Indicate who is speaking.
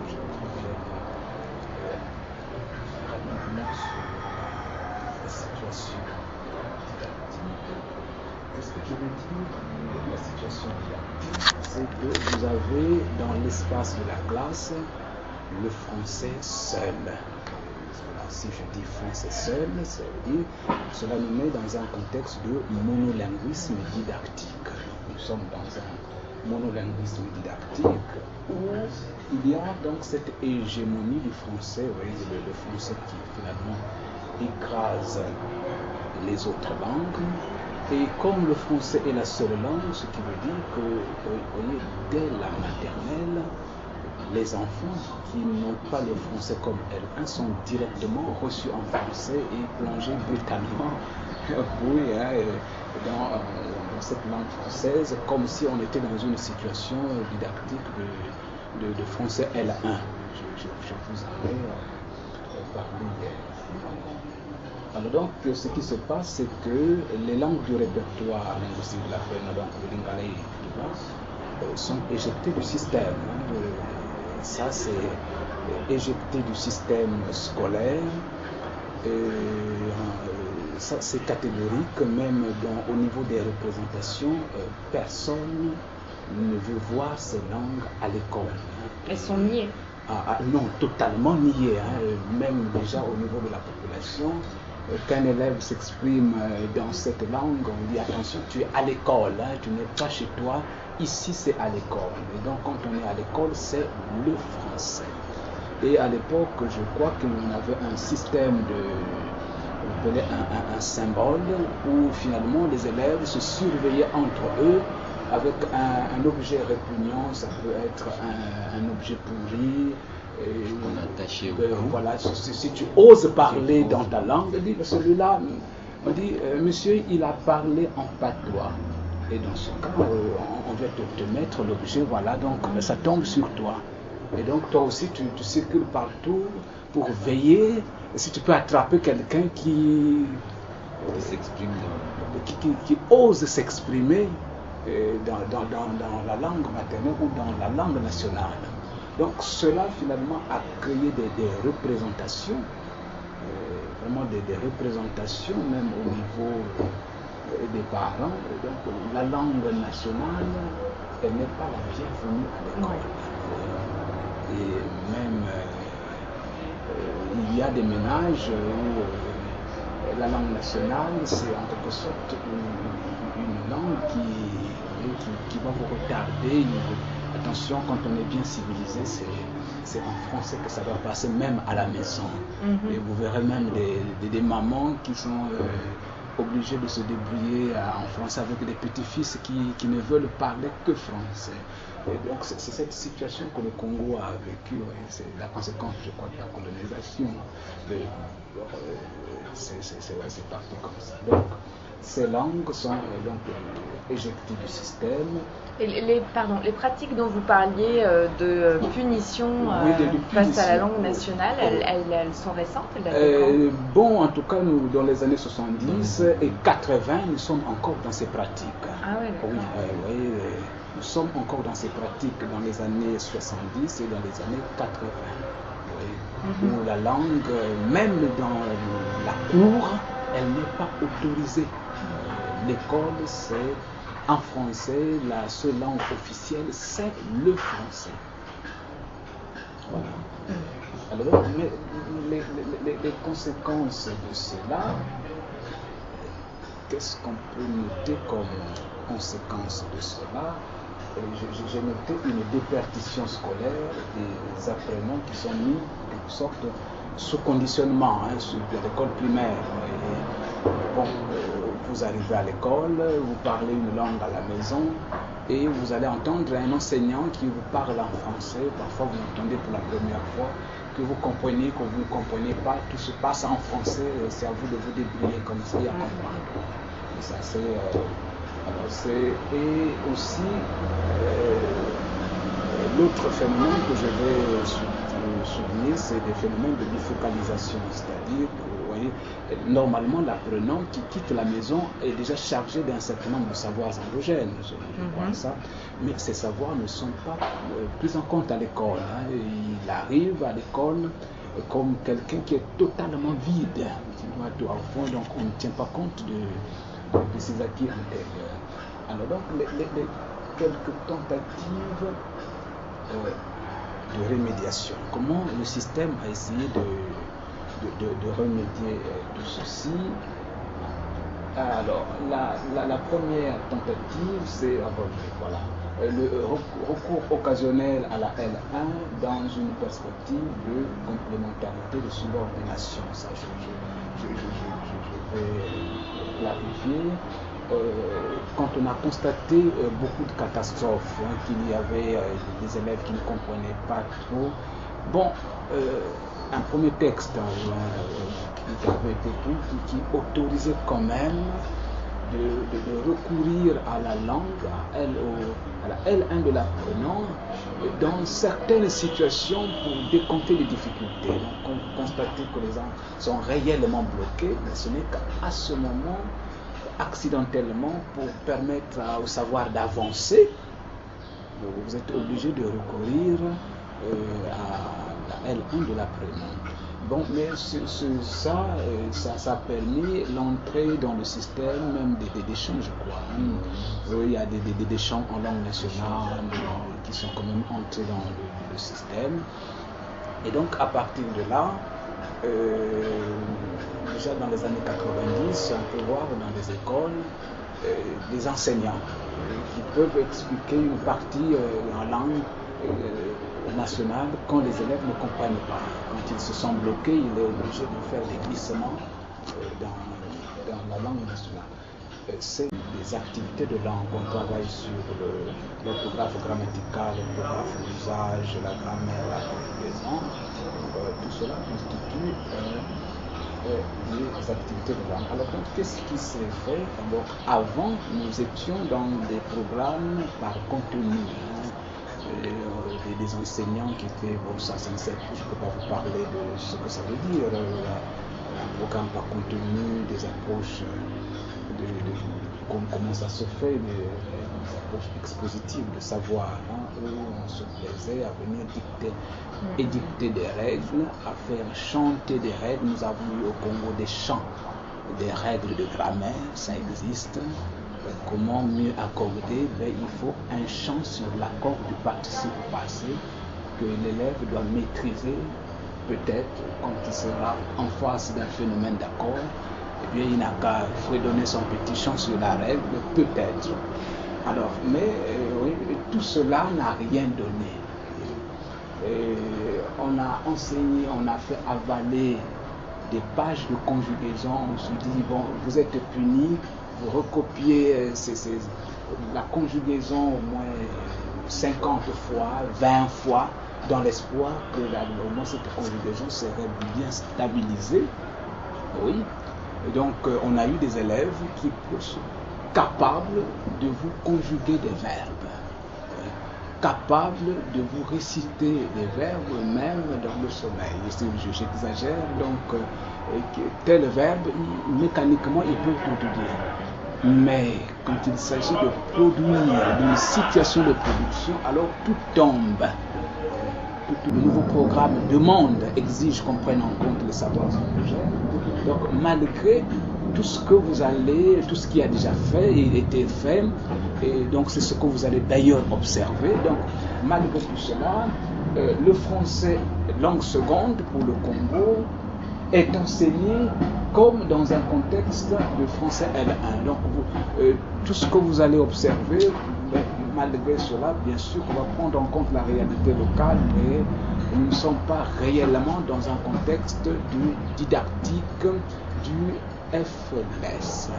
Speaker 1: je reviens rapidement sur la situation didactique. Ce que je veux dire de la situation didactique, c'est que vous avez dans l'espace de la classe le français seul. Si je dis français seul, ça veut dire cela nous met dans un contexte de monolinguisme didactique. Nous sommes dans un monolinguisme didactique où il y a donc cette hégémonie du français, vous voyez, le français qui finalement écrase les autres langues. Et comme le français est la seule langue, ce qui veut dire que, vous voyez, dès la maternelle, les enfants qui n'ont pas le français comme L1 sont directement reçus en français et plongés brutalement dans cette langue française, comme si on était dans une situation didactique de français L1. Je vous en ai parlé hier. Alors donc, ce qui se passe, c'est que les langues du répertoire linguistique de la FENA, donc le lingala et tout, sont éjectées du système. Ça, c'est éjecté du système scolaire. Ça, c'est catégorique, même au niveau des représentations, personne ne veut voir ces langues à l'école.
Speaker 2: Elles sont niées.
Speaker 1: Non, totalement niées. Même déjà au niveau de la population, qu'un élève s'exprime dans cette langue, on dit attention, tu es à l'école, tu n'es pas chez toi, ici c'est à l'école. Et donc quand on est à l'école, c'est le français. Et à l'époque, je crois qu'on avait un système un symbole où finalement les élèves se surveillaient entre eux avec un objet répugnant, ça peut être un objet pourri. Voilà, si tu oses parler dans ta langue, dit celui-là, on dit monsieur, il a parlé en patois. Et dans ce cas, on vient te mettre l'objet, voilà, donc ça tombe sur toi. Et donc toi aussi, tu circules partout pour veiller, si tu peux attraper quelqu'un qui ose s'exprimer dans la langue maternelle ou dans la langue nationale. Donc cela finalement a créé des représentations, vraiment des représentations même au niveau des parents. Donc la langue nationale, elle n'est pas la bienvenue à l'école. Et même il y a des ménages où la langue nationale, c'est en quelque sorte une langue qui va vous retarder. Attention, quand on est bien civilisé, c'est en français que ça va passer même à la maison. Et vous verrez même des mamans qui sont obligées de se débrouiller en français avec des petits-fils qui ne veulent parler que français. Et donc c'est cette situation que le Congo a vécue, c'est la conséquence, je crois, de la colonisation. C'est parti comme ça. Donc ces langues sont donc éjectées du système.
Speaker 2: Et les pratiques dont vous parliez de punition face à la langue nationale, elles sont récentes,
Speaker 1: bon, en tout cas, nous, dans les années 70 et 80, nous sommes encore dans ces pratiques.
Speaker 2: Ah oui,
Speaker 1: oui, nous sommes encore dans ces pratiques dans les années 70 et dans les années 80. Où la langue, même dans la cour, elle n'est pas autorisée. L'école, c'est en français, la seule langue officielle, c'est le français. Voilà. Alors, les conséquences de cela, qu'est-ce qu'on peut noter comme conséquence de cela? J'ai noté une déperdition scolaire des apprenants qui sont mis en quelque sorte sous conditionnement sur l'école primaire. Et, bon, vous arrivez à l'école, vous parlez une langue à la maison et vous allez entendre un enseignant qui vous parle en français. Parfois vous entendez pour la première fois que vous comprenez, que vous ne comprenez pas, tout se passe en français, c'est à vous de vous débrouiller comme ça et à comprendre. Et ça et aussi l'autre phénomène que je vais souligner, c'est des phénomènes de bifocalisation, c'est-à-dire normalement, l'apprenant qui quitte la maison est déjà chargé d'un certain nombre de savoirs endogènes, je crois ça. Mais ces savoirs ne sont pas pris en compte à l'école. Il arrive à l'école comme quelqu'un qui est totalement vide. Au fond, donc on ne tient pas compte de ses acquis intérieurs. Alors donc, les quelques tentatives de rémédiation. Comment le système a essayé de remédier tout ceci? Alors, la première tentative, c'est voilà, le recours occasionnel à la L1 dans une perspective de complémentarité, de subordination. Ça, je vais clarifier. Quand on a constaté beaucoup de catastrophes, qu'il y avait des élèves qui ne comprenaient pas trop, un premier texte qui avait été pris, qui autorisait quand même de recourir à la langue, à la L1 de l'apprenant, dans certaines situations pour décompter les difficultés. Donc, on constatait que les gens sont réellement bloqués, mais ce n'est qu'à ce moment, accidentellement, pour permettre au savoir d'avancer, vous êtes obligé de recourir à la L1 de l'apprenant. Bon, mais ça a permis l'entrée dans le système même des chants, je crois. Il y a des chants en langue nationale qui sont quand même entrés dans le système. Et donc, à partir de là, déjà dans les années 90, on peut voir dans les écoles des enseignants qui peuvent expliquer une partie en langue nationale quand les élèves ne comprennent pas. Quand ils se sont bloqués, il est obligé de faire des glissements dans la langue nationale. C'est des activités de langue. On travaille sur l'orthographe grammaticale, l'orthographe d'usage, la grammaire, la conjugaison. Tout cela constitue des activités de langue. Alors, qu'est-ce qui s'est fait? Donc, avant, nous étions dans des programmes par contenu. Des enseignants qui étaient, ça ne sait plus, je ne peux pas vous parler de ce que ça veut dire, un programme par contenu, des approches, comment ça se fait, des approches expositives de savoir, où on se plaisait à venir édicter des règles, à faire chanter des règles. Nous avons eu au Congo des chants, des règles de grammaire, ça existe. Comment mieux accorder? Il faut un chant sur l'accord du participe passé que l'élève doit maîtriser, peut-être quand il sera en face d'un phénomène d'accord. Eh bien, il n'a qu'à fredonner son petit chant sur la règle, peut-être. Alors, mais oui, tout cela n'a rien donné. On a enseigné, on a fait avaler des pages de conjugaison. On se dit, vous êtes punis. Vous recopiez la conjugaison au moins 50 fois, 20 fois, dans l'espoir que au moins cette conjugaison serait bien stabilisée. Oui. Et donc, on a eu des élèves qui sont capables de vous conjuguer des verbes, capables de vous réciter des verbes même dans le sommeil. J'exagère, donc tel verbe, mécaniquement, ils peuvent tout dire. Mais quand il s'agit de produire, d'une situation de production, alors tout tombe. Le nouveau programme demande, exige qu'on prenne en compte les savoirs endogènes. Donc malgré tout ce que vous allez, tout ce qui a déjà fait et été fait, et donc c'est ce que vous allez d'ailleurs observer. Donc malgré tout cela, le français langue seconde pour le Congo est enseigné comme dans un contexte de français L1. Donc tout ce que vous allez observer, malgré cela, bien sûr, on va prendre en compte la réalité locale, mais nous ne sommes pas réellement dans un contexte didactique du FLS.